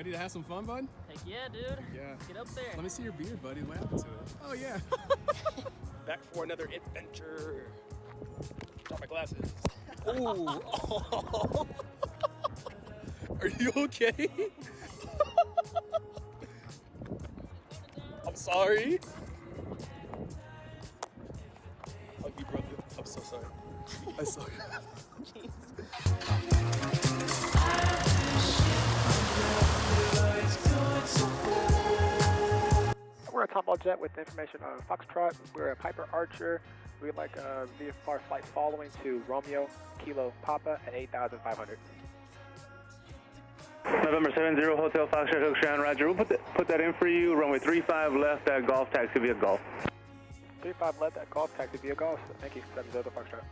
Ready to have some fun, bud? Heck yeah, dude. Yeah. Get up there. Let me see your beard, buddy. What happened to it? Oh, yeah. Back for another adventure. Drop my glasses. Ooh. Oh. Are you okay? I'm sorry. Hug you, brother. I'm so sorry. I'm sorry. We're a Tombow Jet with information on Foxtrot. We're a Piper Archer. We'd like a VFR flight following to Romeo Kilo Papa at 8,500. November 70 Hotel Foxtrot Hookstrand, Roger. We'll put that in for you. Runway 35 left at Golf, taxi via Golf. 35 left at Golf, taxi via Golf. Thank you. 70 Foxtrot.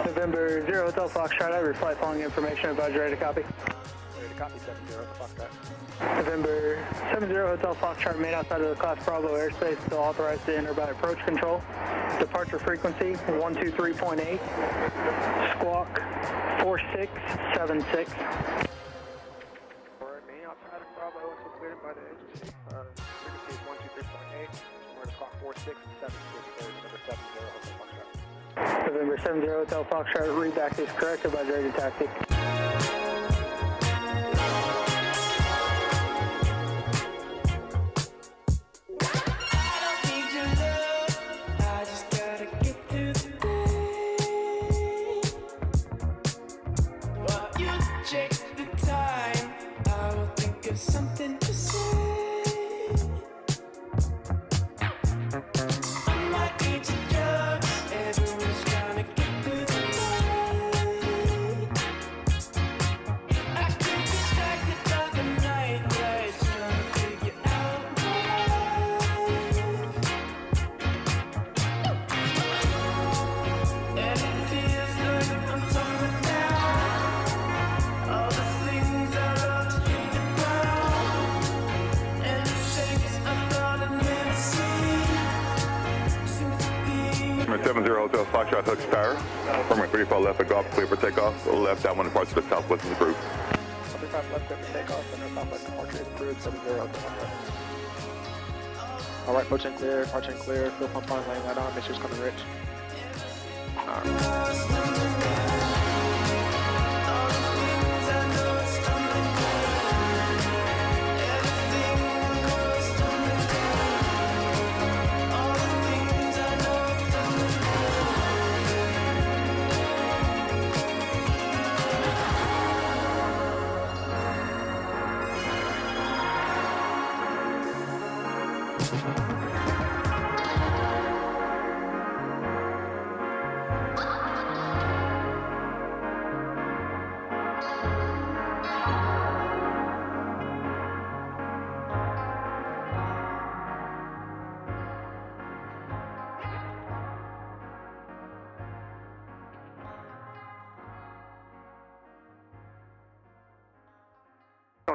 November 0 Hotel Foxtrot, I have your flight following information. Advise ready to copy. Ready to copy 70 Foxtrot. November 70 Hotel Foxtrot, remain outside of the Class Bravo airspace, still authorized to enter by approach control. Departure frequency 123.8, squawk 4676. Remain outside of Bravo until cleared by the agency. Frequency is 123.8. We're going to squawk 4676. November 70 Hotel Foxtrot. November 70 Hotel Foxtrot, readback is correct. Advise ready to taxi. Something to say. I might need your drugs. Everyone's trying to get through the night. I get distracted by the night lights, trying to figure out my life. And it feels like I'm tumbling down. All the things I love to hit the ground, and the shapes I thought I'd never seen seem to be. 70 Hotel Foxtrot, Hooks Tower. Runway 35 left at Golf, clear for takeoff. Left, that one departs to the southwest of the group. 35 left clear for takeoff, and our southwest departure is approved. 70 Hotel Foxtrot. All right, approach and clear, departure and clear. Fuel pump on, laying light on. Make sure it's coming rich.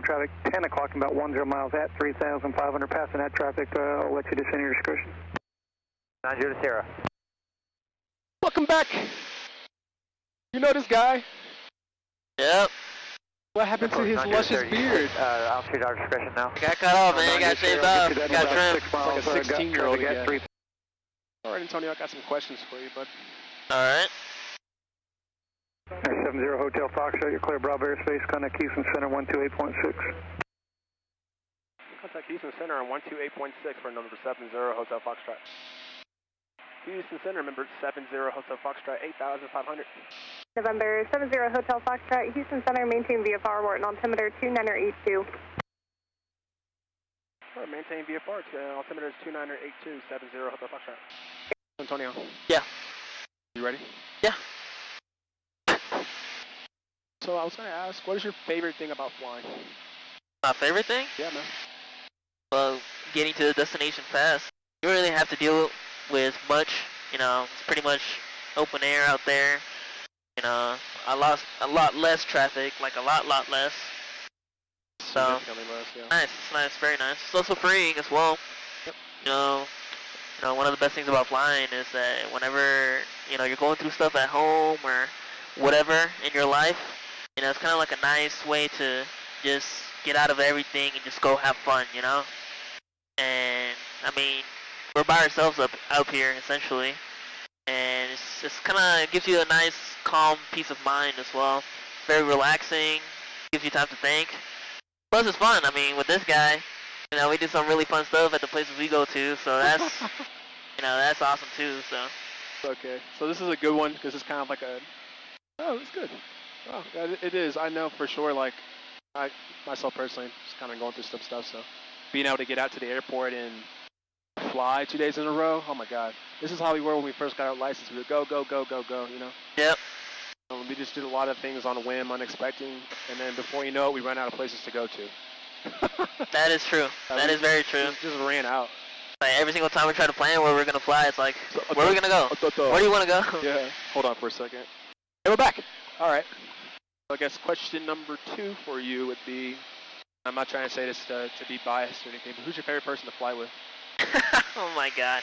Traffic 10 o'clock, about 10 miles at 3,500, passing that traffic. I'll let you descend your discretion. 90 to Sierra. Welcome back. You know this guy? Yep. What happened to his luscious beard? I'll treat our discretion now. I got cut off, man. I got shaved off. Got trimmed. Like a 16-year-old again. All right, Antonio, I got some questions for you, bud. Alright. 70 Hotel Foxtrot, you're clear Bravo airspace, contact Houston Center 128.6. Contact Houston Center on 128.6 for number 70 Hotel Foxtrot. Houston Center, number 70 Hotel Foxtrot, 8,500. November 70 Hotel Foxtrot, Houston Center, maintain VFR, Wharton altimeter 2982. All right, maintain VFR, altimeter is 2982, 70 Hotel Foxtrot. Antonio. Yeah. You ready? Yeah. So I was going to ask, what is your favorite thing about flying? My favorite thing? Yeah, man. Well, getting to the destination fast. You don't really have to deal with much, you know, it's pretty much open air out there. You know, a lot less traffic, like a lot less. Significantly less, yeah. Nice, it's nice, very nice. It's also freeing as well. Yep. One of the best things about flying is that whenever, you're going through stuff at home or whatever in your life, it's kind of like a nice way to just get out of everything and just go have fun, And, I mean, we're by ourselves up here, essentially. And it's kind of gives you a nice, calm peace of mind as well. Very relaxing, gives you time to think. Plus, it's fun. I mean, with this guy, we do some really fun stuff at the places we go to, so that's, that's awesome too, so. Okay, so this is a good one, because it's kind of like it's good. Oh, it is. I know for sure, like, I, myself personally, just kind of going through some stuff, so. Being able to get out to the airport and fly 2 days in a row, oh my god. This is how we were when we first got our license. We would go, Yep. We just did a lot of things on a whim, unexpected, and then before you know it, we ran out of places to go to. That is true. That is very true. Just ran out. Like every single time we try to plan where we're gonna fly, it's like, where are we gonna go? Where do you wanna go? Yeah. Hold on for a second. Hey, we're back. All right. So I guess question number 2 for you would be, I'm not trying to say this to be biased or anything, but who's your favorite person to fly with? Oh my god.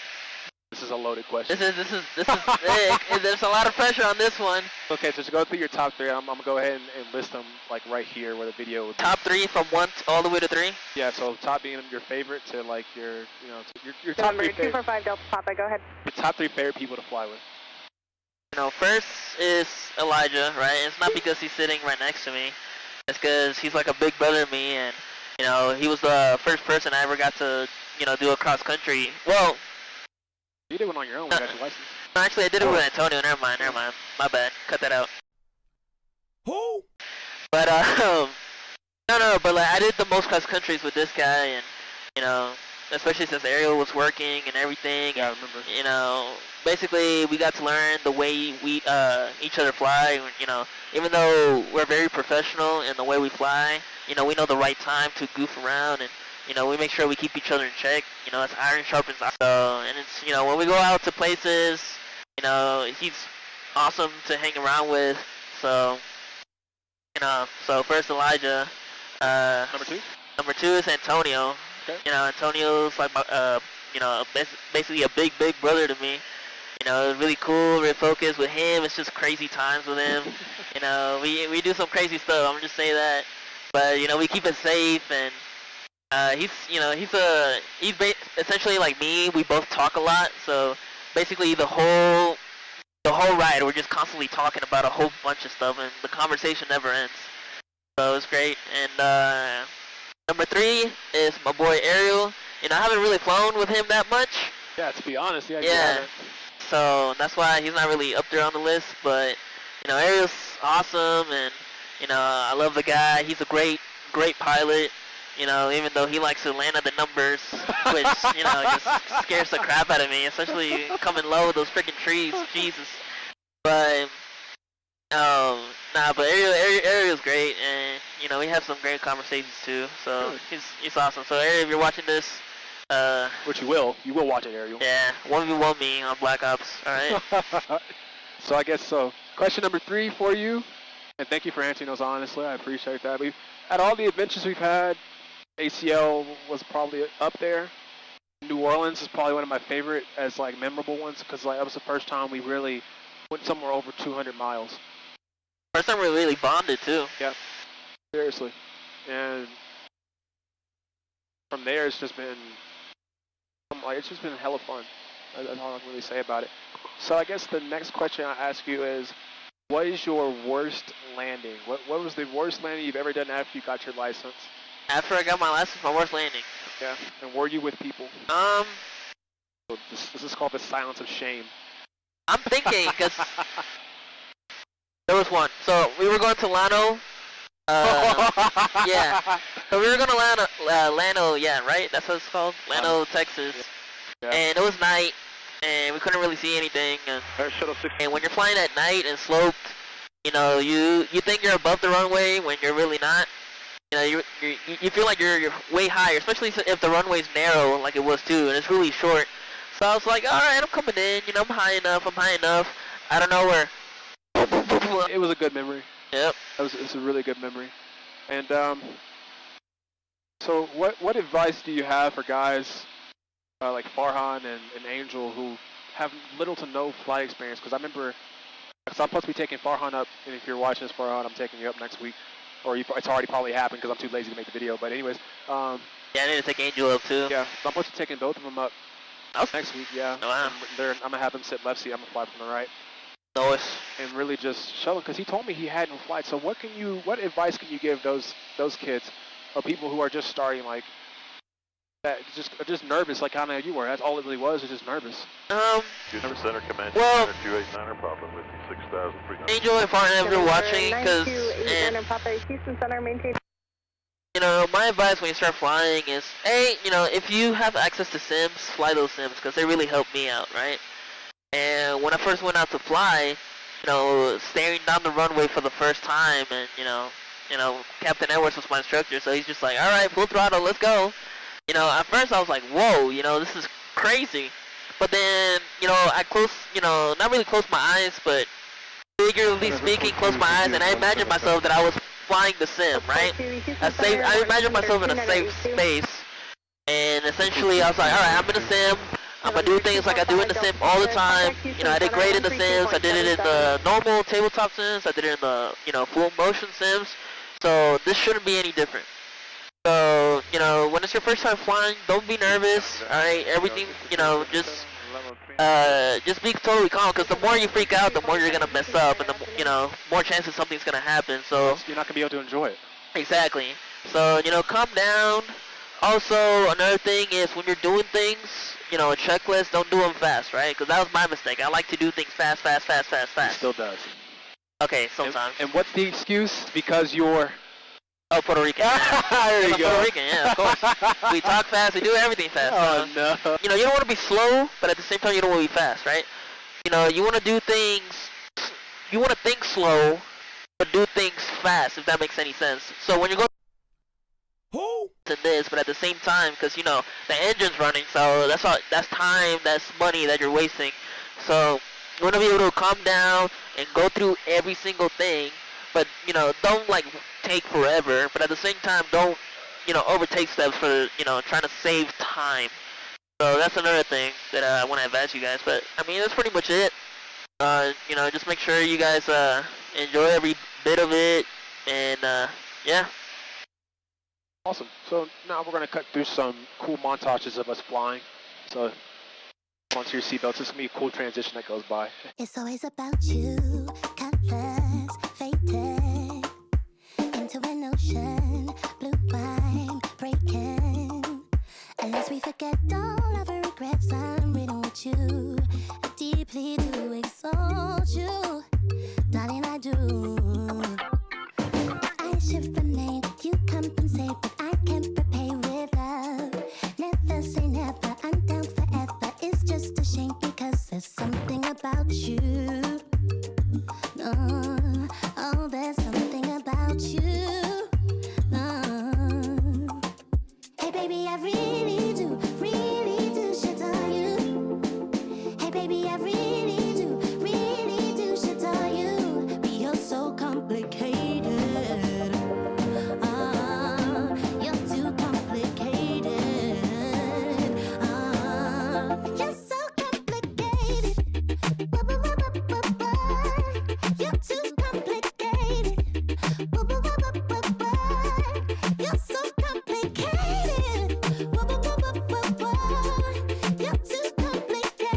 This is a loaded question. This is there's a lot of pressure on this one. Okay, so just go through your top 3. I'm gonna go ahead and list them like right here where the video would be. Top 3 from 1 all the way to 3? Yeah, so top being your favorite to like your top 3 Number favorite. 245 Delta Papa, go ahead. Your top 3 favorite people to fly with. First is Elijah, right? It's not because he's sitting right next to me. It's because he's like a big brother to me, and he was the first person I ever got to do a cross country. Well, you did one on your own when you got your license. no, actually I did it with Antonio. Never mind. My bad. Cut that out. Who? But no, but like I did the most cross countries with this guy, and especially since Ariel was working and everything. Yeah, I remember. Basically we got to learn the way we each other fly. Even though we're very professional in the way we fly, we know the right time to goof around, and we make sure we keep each other in check. It's iron sharpens iron. So, and it's when we go out to places, he's awesome to hang around with. So, so first Elijah. Number 2. Number 2 is Antonio. Okay. Antonio's like my, basically a big brother to me. It's really cool, really focused with him. It's just crazy times with him. We do some crazy stuff. I'm just saying that, but we keep it safe, and he's essentially like me. We both talk a lot, so basically the whole ride we're just constantly talking about a whole bunch of stuff, and the conversation never ends. So it's great. And number 3 is my boy Ariel. I haven't really flown with him that much. Yeah, to be honest, yeah. Yeah. So that's why he's not really up there on the list. But Ariel's awesome, and I love the guy. He's a great pilot. Even though he likes to land at the numbers, which just scares the crap out of me, especially coming low with those freaking trees. Jesus. But but Ariel's great, and we have some great conversations too. So he's awesome. So Ariel, if you're watching this, which you will watch it, Ariel. Yeah, 1v1 me on Black Ops. All right. So I guess so. Question number 3 for you, and thank you for answering those honestly. I appreciate that. We've had all the adventures we've had. ACL was probably up there. New Orleans is probably one of my favorite as like memorable ones, because like that was the first time we really went somewhere over 200 miles. First time we really bonded too. Yeah, seriously. And from there, it's just been hella fun. That's all I can really say about it. So I guess the next question I ask you is, what is your worst landing? What was the worst landing you've ever done after you got your license? After I got my license, my worst landing. Yeah, and were you with people? So this is called the silence of shame. I'm thinking, because there was one. So we were going to Llano. Yeah. So we were going to Llano, yeah, right? That's what it's called? Llano, Texas. Yeah. And it was night, and we couldn't really see anything. And when you're flying at night and sloped, you think you're above the runway when you're really not. You feel like you're way higher, especially if the runway's narrow like it was too, and it's really short. So I was like, all right, I'm coming in. I'm high enough. I don't know where. It was a good memory. Yep. It was a really good memory. And So what advice do you have for guys like Farhan and Angel who have little to no flight experience? Because I remember, because I'm supposed to be taking Farhan up, and if you're watching this, Farhan, I'm taking you up next week. Or it's already probably happened because I'm too lazy to make the video. But anyways. Yeah, I need to take Angel up too. Yeah, so I'm supposed to be taking both of them up next week, yeah. Oh, wow. I'm going to have them sit left seat. I'm going to fly from the right. Nice. And really just show them, because he told me he hadn't flight. So what advice can you give those kids or people who are just starting, like, that just nervous, like kind of you were? That's all it really was just nervous. Houston Center, Command well, Center 289er, Papa, 56,300. Angel, if you're watching, because, Houston Center, maintain. You know, my advice when you start flying is, you know, if you have access to sims, fly those sims, because they really help me out, right? And when I first went out to fly, you know, staring down the runway for the first time, and you know, Captain Edwards was my instructor, so he's just like, all right, full throttle, let's go. You know, at first I was like, whoa, you know, this is crazy. But then, you know, I not really closed my eyes, but figuratively speaking, closed my eyes, and I imagined myself that I was flying the sim, right? I imagined myself in a safe space, and essentially I was like, all right, I'm in a sim. I'm gonna do things like I do in the sim all the time. You know, I did great in the sims. I did it in the normal tabletop sims. I did it in the, you know, full motion sims. So this shouldn't be any different. So, you know, when it's your first time flying, don't be nervous. All right, everything, you know, just be totally calm. Because the more you freak out, the more you're gonna mess up, and the you know, more chances something's gonna happen. So you're not gonna be able to enjoy it. Exactly. So, you know, calm down. Also, another thing is when you're doing things, you know, a checklist, don't do them fast, right? Because that was my mistake. I like to do things fast. He still does. Okay, sometimes. And what's the excuse? Because you're... Oh, Puerto Rican. There you go. Puerto Rican, yeah, of course. We talk fast, we do everything fast. Oh, no. You know, you don't want to be slow, but at the same time, you don't want to be fast, right? You know, you want to do things... You want to think slow, but do things fast, if that makes any sense. So when you go... to this, but at the same time, because you know the engine's running, so that's time, that's money that you're wasting. So you want to be able to calm down and go through every single thing, but you know, don't like take forever, but at the same time, don't, you know, overtake steps for, you know, trying to save time. So that's another thing that I want to advise you guys. But I mean, that's pretty much it. You know, just make sure you guys enjoy every bit of it, and yeah. Awesome. So now we're going to cut through some cool montages of us flying. So onto your seatbelts, this is going to be a cool transition that goes by. It's always about you, colors faded into an ocean, blue wine breaking. Unless we forget all of our regrets, I'm reading with you. I deeply do exalt you, darling, I do. I should remain, you compensate, but I can't repay with love. Never say never, I'm down forever. It's just a shame because there's something about you. No, oh, there's something about you. No. Hey baby, I really do should tell you. Hey baby, I really do should tell you. But you're so complicated. You're too complicated. You're so complicated. You're too complicated. You're so complicated. You're too complicated.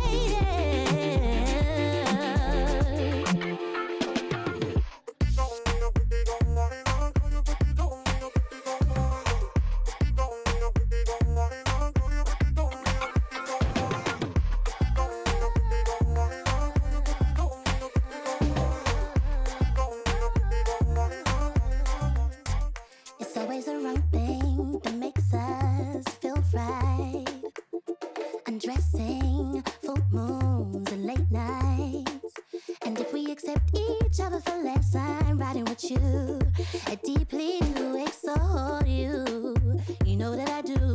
It's always the wrong thing that makes us feel right. Undressing, full moons and late nights. And if we accept each other for less, I'm riding with you. I deeply do exalt you. You know that I do.